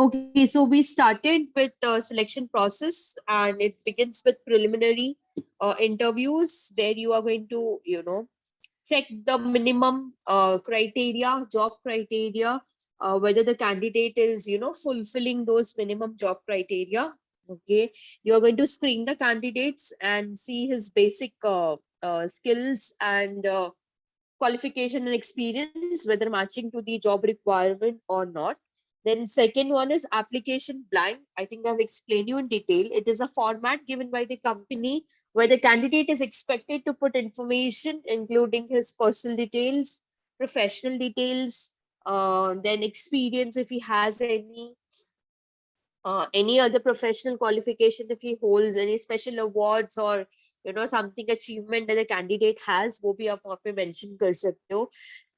Okay, so we started with the selection process, and it begins with preliminary interviews where you are going to, check the minimum criteria, job criteria, whether the candidate is, fulfilling those minimum job criteria. Okay, you are going to screen the candidates and see his basic skills and qualification and experience, whether matching to the job requirement or not. Then second one is application blank. I think I've explained you in detail. It is a format given by the company where the candidate is expected to put information, including his personal details, professional details, then experience if he has any other professional qualification, if he holds any special awards or something achievement that the candidate has, वो भी आप वहाँ पे mention कर सकते हो.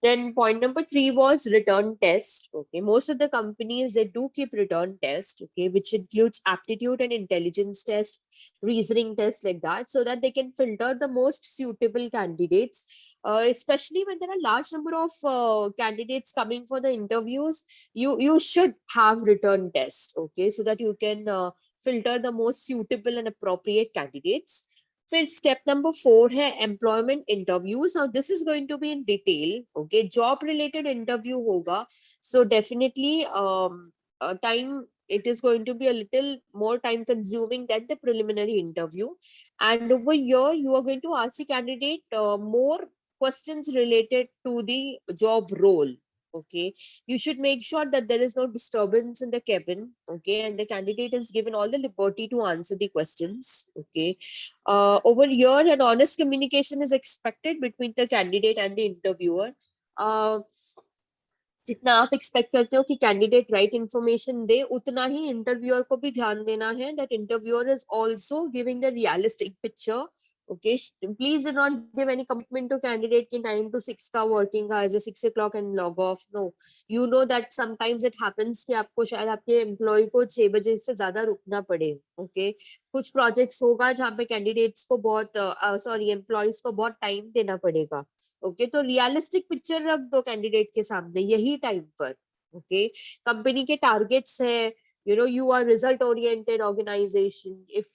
Then point number 3 was return test. Okay, most of the companies, they do keep return test, okay, which includes aptitude and intelligence test, reasoning test, like that, so that they can filter the most suitable candidates. Especially when there are large number of candidates coming for the interviews, you should have return test, okay, so that you can filter the most suitable and appropriate candidates. फिर step number 4 है employment interviews. Now this is going to be in detail, okay, job related interview होगा, so definitely time, it is going to be a little more time consuming than the preliminary interview. And over here you are going to ask the candidate more questions related to the job role. Okay, you should make sure that there is no disturbance in the cabin, okay, and the candidate is given all the liberty to answer the questions. Okay, over here an honest communication is expected between the candidate and the interviewer. uh, जितना आप expect करते हो कि candidate right information दे, उतना ही interviewer को भी ध्यान देना है that interviewer is also giving the realistic picture. Okay, please do not give any commitment to candidate ki 9 to 6 का working hours है, 6 o'clock and log off. No, you know that sometimes it happens कि आपको शायद आपके employ को 6 बजे से ज्यादा रुकना पड़े. Okay, कुछ प्रोजेक्ट्स होगा जहाँ पे कैंडिडेट्स को बहुत सॉरी एम्प्लॉयज को बहुत टाइम देना पड़ेगा. ओके, तो रियलिस्टिक पिक्चर रख दो कैंडिडेट के सामने यही टाइम पर. ओके, कंपनी के टारगेट्स है, you are result oriented organization. If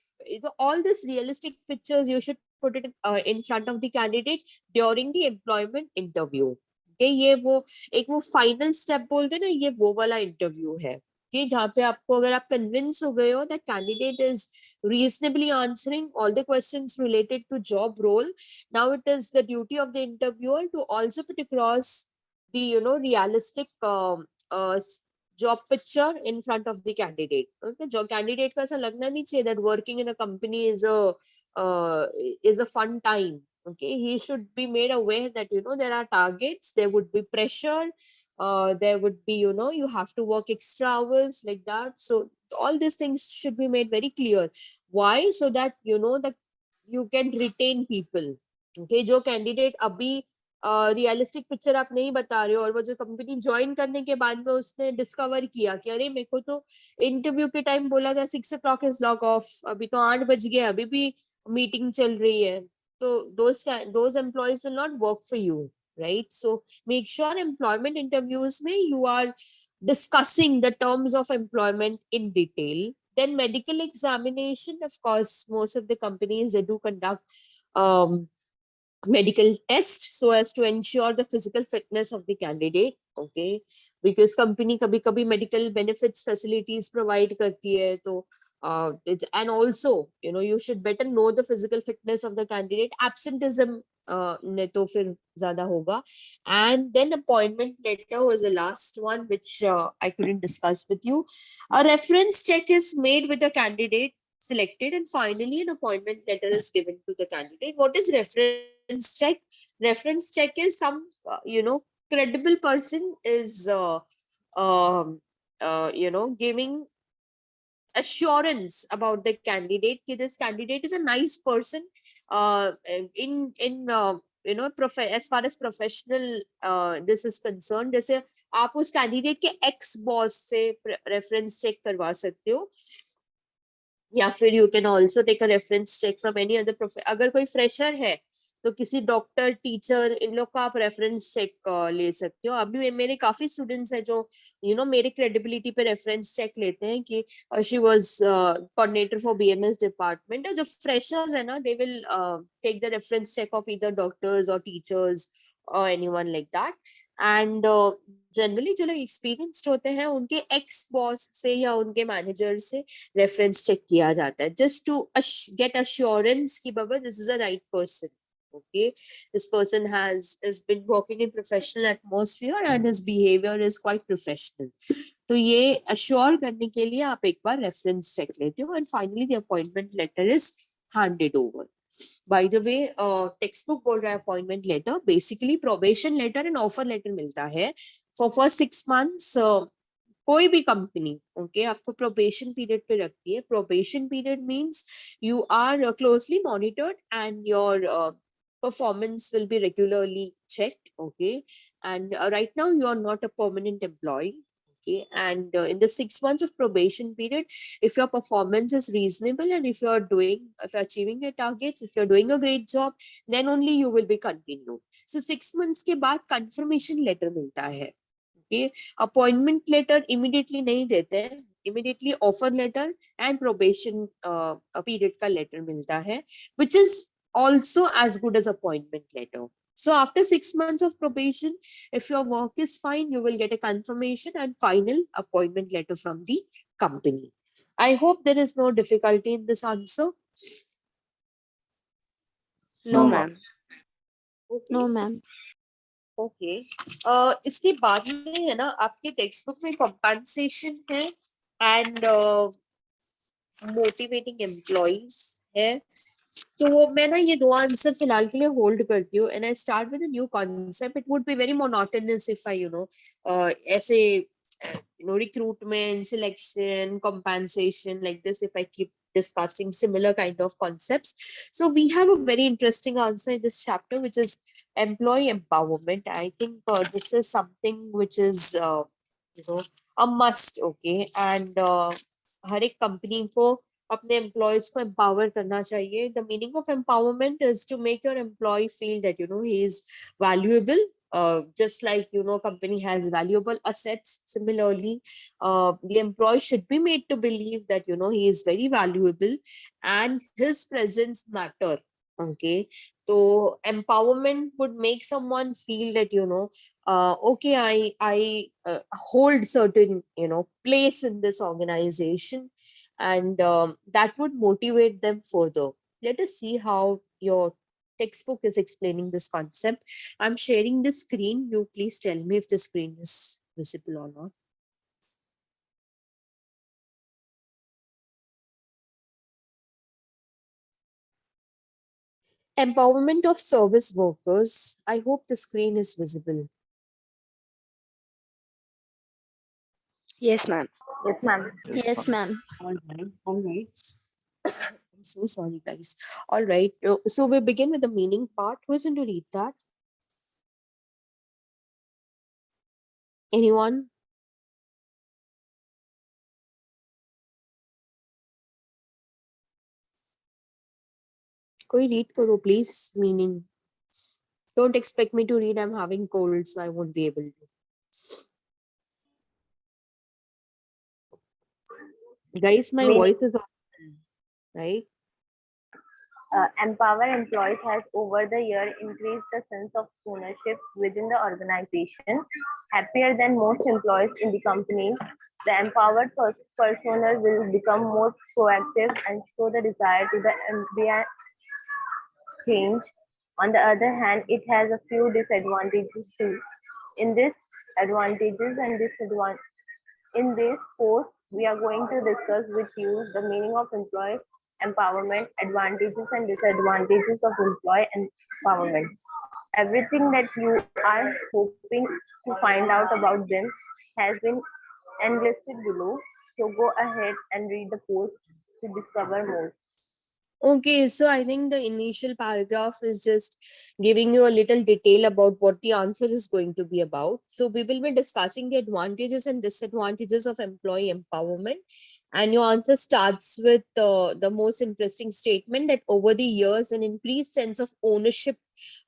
all this realistic pictures, you should put it in front of the candidate during the employment interview. Okay, ये वो एक वो फाइनल स्टेप बोलते ना, ये वो वाला इंटरव्यू है कि जहाँ पे आपको, अगर आप कन्विंस हो गए हो that candidate is reasonably answering all the questions related to job role, now it is the duty of the interviewer to also put across the realistic job picture in front of the candidate. Okay, जो candidate को ऐसा लगना नहीं चाहिए that working in a company is a fun time. Okay, he should be made aware that there are targets, there would be pressure, there would be you have to work extra hours, like that. So all these things should be made very clear. Why? So that that you can retain people. Okay, जो candidate अभी realistic picture आप नहीं बता रहे हो और वो जो कंपनी ज्वाइन करने के बाद में उसने डिस्कवर किया कि अरे मेरे को तो इंटरव्यू के टाइम बोला था 6 o'clock इज लॉग ऑफ, अभी तो 8 बज गए, अभी भी मीटिंग चल रही है, तो those employees will not work for you, right? So make sure employment interviews में you are discussing the terms of employment in detail. Then medical examination, of course, most of the companies, they do conduct medical test so as to ensure the physical fitness of the candidate. Okay, because company kabhi kabhi medical benefits facilities provide karti hai, तो and also you should better know the physical fitness of the candidate. Absenteeism ne to fir zyada hoga. And then appointment letter was the last one, which I couldn't discuss with you. A reference check is made with the candidate selected, and finally an appointment letter is given to the candidate. What is reference check? Reference check is some credible person is giving assurance about the candidate कि this candidate is a nice person in as far as professional this is concerned. जैसे आप उस candidate के ex boss से reference check करवा सकते हो, या फिर you can also take a reference check from any other अगर कोई फ्रेशर है तो किसी डॉक्टर, टीचर, इन लोग का आप रेफरेंस चेक ले सकते हो. अभी मेरे काफी स्टूडेंट्स हैं जो मेरे क्रेडिबिलिटी पे रेफरेंस चेक लेते हैं कि she was coordinator for BMS department. जो फ्रेशर्स है ना, they will take the reference check of either doctors और टीचर्स और anyone like that. And generally जो लोग एक्सपीरियंस्ड होते हैं उनके एक्स बॉस से या उनके मैनेजर से रेफरेंस चेक किया जाता है, जस्ट टू गेट अश्योरेंस कि बाबा this is a right person. Okay, this person has been working in professional atmosphere and his behavior is quite professional. तो ये अश्योर करने के लिए आप एक बार रेफरेंस चेक लेते हो. And finally the appointment letter is handed over. By the way, textbook बोल रहा है appointment letter, basically probation letter and offer letter मिलता है फॉर फर्स्ट 6 months. कोई भी कंपनी ओके आपको प्रोबेशन पीरियड पे रखती है. Probation period means you are closely monitored and your performance will be regularly checked. Okay, and right now you are not a permanent employee. Okay, and in the 6 months of probation period, if your performance is reasonable and if you're achieving your targets, if you're doing a great job, then only you will be continued. So 6 months के बाद confirmation letter मिलता है. Okay, appointment letter immediately नहीं देते हैं. Immediately offer letter and probation period का letter मिलता है, which is also as good as appointment letter. So after 6 months of probation, if your work is fine, you will get a confirmation and final appointment letter from the company. I hope there is no difficulty in this answer. No, ma'am. Okay. No, ma'am. Okay. इसके बाद में है ना आपके text book में compensation है and motivating employees है. तो मैं ना ये दो आंसर फिलहाल के लिए होल्ड करती हूँ and I start with a new concept. It would be very monotonous if I ऐसे recruitment, selection, compensation like this if I keep discussing similar kind of concepts. So we have a very interesting answer in this chapter, which is employee empowerment. I think this is something which is a must. Okay, and हर एक company को अपने employees को empower करना चाहिए. The meaning of empowerment is to make your employee feel that he is valuable. Just like company has valuable assets, similarly the employee should be made to believe that he is very valuable and his presence matter. Okay, so empowerment would make someone feel that okay, I hold certain place in this organization, and that would motivate them further. Let us see how your textbook is explaining this concept. I'm sharing the screen. You please tell me if the screen is visible or not. Empowerment of service workers. I hope the screen is visible. Yes, ma'am. Yes, ma'am. Yes, ma'am. All right. All right. I'm so sorry, guys. All right. So we begin with the meaning part. Who's going to read that? Anyone? कोई read करो please. Meaning. Don't expect me to read. I'm having cold, so I won't be able to. Guys, my voice is on, right? Empower employees has over the year increased the sense of ownership within the organization. Happier than most employees in the company, the empowered personnel will become more proactive and show the desire to the ambient change. On the other hand, it has a few disadvantages too. In this in this post, we are going to discuss with you the meaning of employee empowerment, advantages and disadvantages of employee empowerment. Everything that you are hoping to find out about them has been enlisted below. So go ahead and read the post to discover more. Okay, so I think the initial paragraph is just giving you a little detail about what the answer is going to be about. So we will be discussing the advantages and disadvantages of employee empowerment. And your answer starts with the most interesting statement that over the years, an increased sense of ownership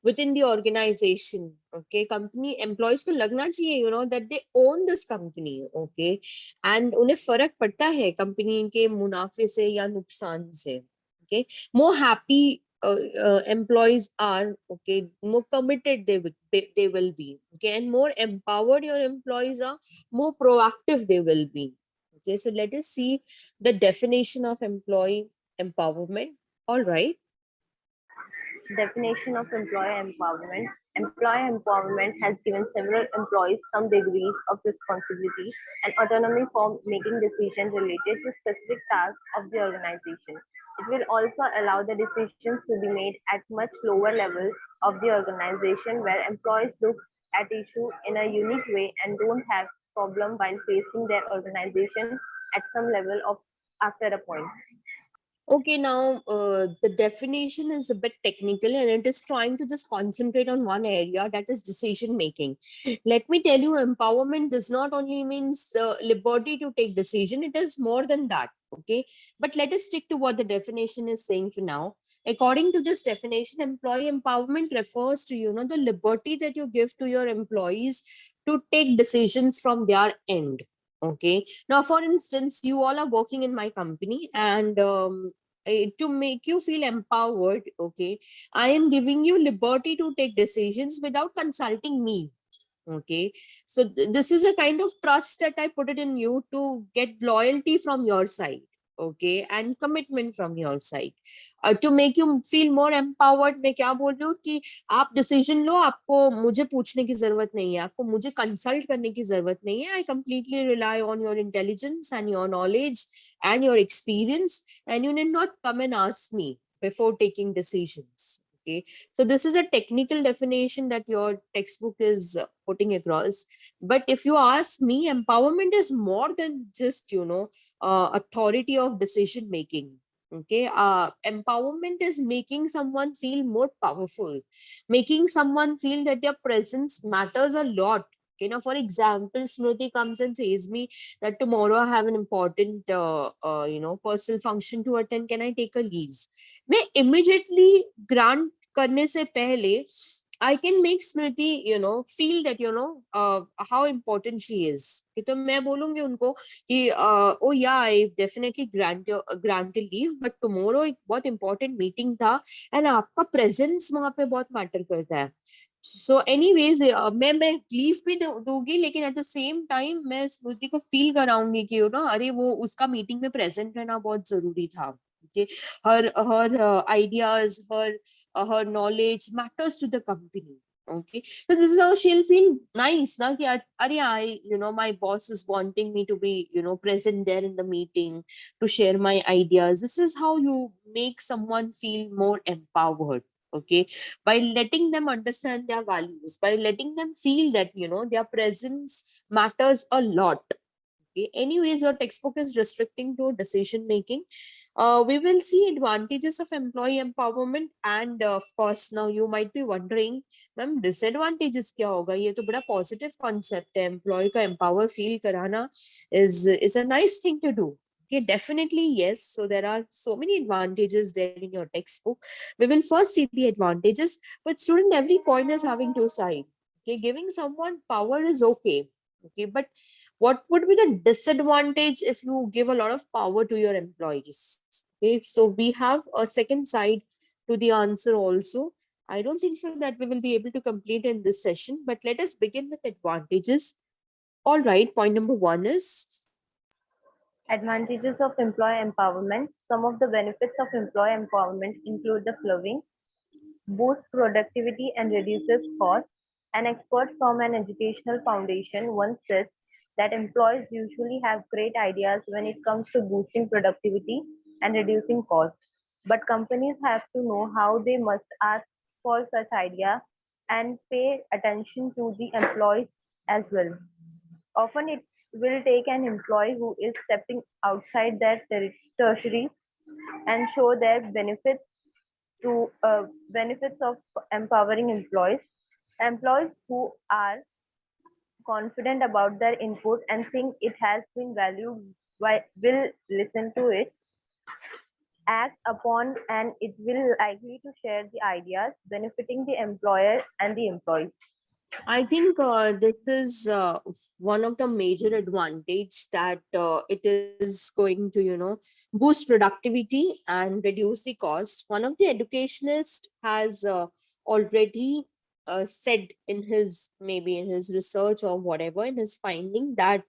within the organization. Okay, company employees को लगना चाहिए, you know, that they own this company. Okay, and उन्हें फर्क पड़ता है company के मुनाफे से या नुकसान से. Okay, more happy employees are, okay, more committed they will be. Okay, and more empowered your employees are, more proactive they will be. Okay, so let us see the definition of employee empowerment. All right. Definition of employee empowerment. Employee empowerment has given several employees some degrees of responsibility and autonomy for making decisions related to specific tasks of the organization. It will also allow the decisions to be made at much lower level of the organization where employees look at issue in a unique way and don't have problem while facing their organization at some level of after a point. Okay, now the definition is a bit technical and it is trying to just concentrate on one area, that is decision making. Let me tell you, empowerment does not only means the liberty to take decision, it is more than that. Okay, but let us stick to what the definition is saying for now. According to this definition, employee empowerment refers to, you know, the liberty that you give to your employees to take decisions from their end. Okay, now for instance, you all are working in my company, and to make you feel empowered, okay, I am giving you liberty to take decisions without consulting me. Okay, so this is a kind of trust that I put it in you to get loyalty from your side. Okay, and commitment from your side, to make you feel more empowered. मैं क्या बोल रही हूँ कि आप decision लो, आपको मुझे पूछने की जरूरत नहीं है, आपको मुझे कंसल्ट करने की जरूरत नहीं है. I completely rely on your intelligence and your knowledge and your experience, and you need not come and ask me before taking decisions. Okay, so this is a technical definition that your textbook is putting across. But if you ask me, empowerment is more than just, you know, authority of decision making. Okay, empowerment is making someone feel more powerful, making someone feel that their presence matters a lot. You know, for example, Smriti comes and says me that tomorrow I have an important, you know, personal function to attend. Can I take a leave? मैं immediately grant करने से पहले I can make Smriti, you know, feel that, you know, how important she is. कि तो मैं बोलूंगी उनको कि oh yeah, I definitely grant a leave, but tomorrow एक बहुत important meeting था and आपका presence वहाँ पे बहुत matter करता है. So anyways, मैं लीव भी दूंगी, लेकिन एट द सेम टाइम मैं स्मृति को फील कराऊंगी कि, you know, अरे वो उसका मीटिंग में प्रेजेंट रहना बहुत जरूरी था. Okay, her ideas, her knowledge matters to the company. Okay, so this is how she'll feel nice na ki are I, you know, my boss is wanting me to be, you know, present there in the meeting to share my ideas. This is how you make someone feel more empowered. Okay, by letting them understand their values, by letting them feel that, you know, their presence matters a lot. Okay, anyways, your textbook is restricting to decision making. We will see advantages of employee empowerment, and of course now you might be wondering, ma'am disadvantages क्या होगा? ये तो बड़ा positive concept है, employee का empower feel कराना is a nice thing to do. Okay, definitely yes. So there are so many advantages there in your textbook. We will first see the advantages, but student, every point is having two sides. Okay, giving someone power is okay. Okay, but what would be the disadvantage if you give a lot of power to your employees? Okay, so we have a second side to the answer also. I don't think so that we will be able to complete in this session, but let us begin with advantages. All right, point number one is Advantages of employee empowerment. Some of the benefits of employee empowerment include the following: boosts productivity and reduces costs. An expert from an educational foundation once said that employees usually have great ideas when it comes to boosting productivity and reducing costs. But companies have to know how they must ask for such idea and pay attention to the employees as well. Often it will take an employee who is stepping outside their tertiary and show their benefits of empowering employees. Employees who are confident about their input and think it has been valued will listen to it. act upon, and it will likely to share the ideas benefiting the employer and the employees. I think this is one of the major advantage that it is going to, boost productivity and reduce the cost. One of the educationist has already said in his, maybe in his research or whatever, in his finding, that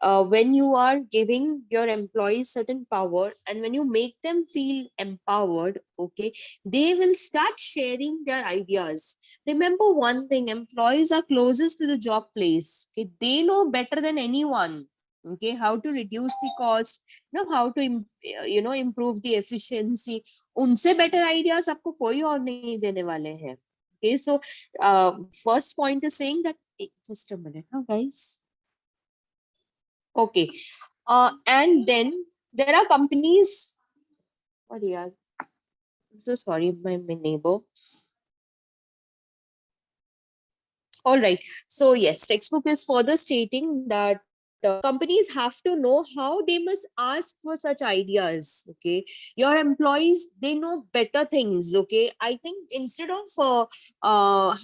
when you are giving your employees certain power and when you make them feel empowered, okay, they will start sharing their ideas. Remember one thing, employees are closest to the job place. Okay, they know better than anyone. Okay, how to reduce the cost, how to improve the efficiency. उनसे better ideas आपको कोई और नहीं देने वाले हैं. Okay, so first point is saying that, just a minute, guys. Okay, and then there are companies. Oh yeah, so sorry, my neighbor. All right. So yes, textbook is further stating that companies have to know how they must ask for such ideas. Okay, your employees, they know better things. Okay, I think instead of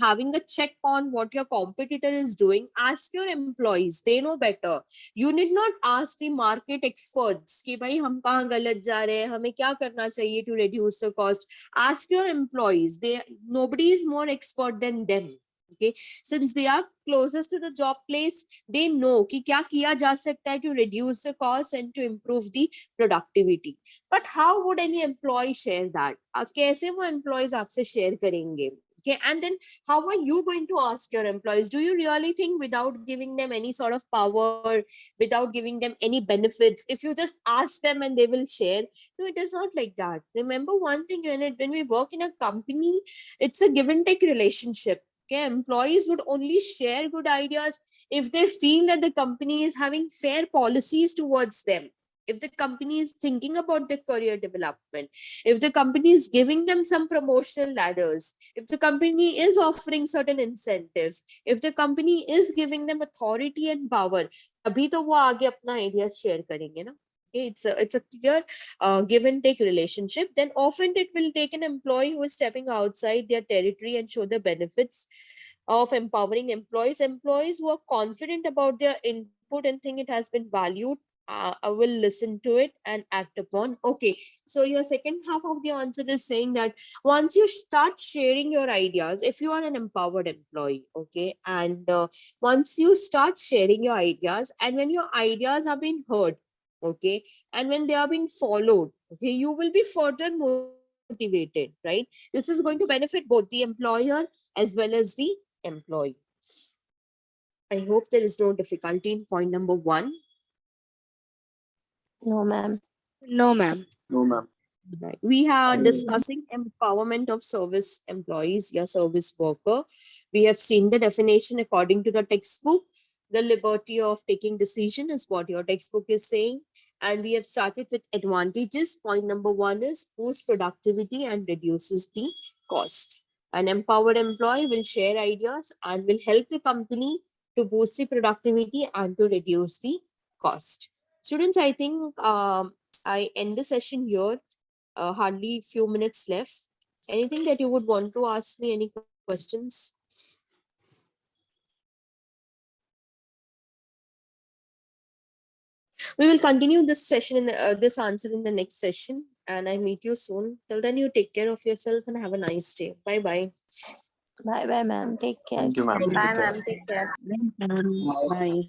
having a check on what your competitor is doing, ask your employees. They know better. You need not ask the market experts कि भाई हम कहाँ गलत जा रहे हैं, हमें क्या करना चाहिए to reduce the cost. Ask your employees. Nobody is more expert than them. Okay, since they are closest to the job place, they know कि क्या किया जा सकता है to reduce the cost and to improve the productivity. But how would any employee share that? कैसे वो employees आपसे share करेंगे? Okay, and then how are you going to ask your employees? Do you really think without giving them any sort of power, without giving them any benefits, if you just ask them and they will share? No, it is not like that. Remember one thing, when we work in a company, it's a give and take relationship. Okay, employees would only share good ideas if they feel that the company is having fair policies towards them, if the company is thinking about their career development, if the company is giving them some promotional ladders, if the company is offering certain incentives, if the company is giving them authority and power, अभी तो वो आगे अपना ideas share करेंगे ना. Okay, it's a clear give and take relationship. Then often it will take an employee who is stepping outside their territory and show the benefits of empowering employees. Employees who are confident about their input and think it has been valued, I will listen to it and act upon. Okay, so your second half of the answer is saying that once you start sharing your ideas, if you are an empowered employee, okay, and once you start sharing your ideas and when your ideas are being heard, okay, and when they are being followed, okay, you will be further motivated, right? This is going to benefit both the employer as well as the employee. I hope there is no difficulty in point number 1. No, ma'am. No, ma'am. Right. We are discussing empowerment of service employees, yeah, service worker. We have seen the definition according to the textbook. The liberty of taking decision is what your textbook is saying. And we have started with advantages. Point number 1 is boost productivity and reduces the cost. An empowered employee will share ideas and will help the company to boost the productivity and to reduce the cost. Students, I think I end the session here. Hardly few minutes left. Anything that you would want to ask me? Any questions? We will continue this session in this answer in the next session, and I meet you soon. Till then, you take care of yourself and have a nice day. Bye bye. Bye bye, ma'am. Take care. Thank you, ma'am. Bye, Take care. ma'am. Take care. Bye.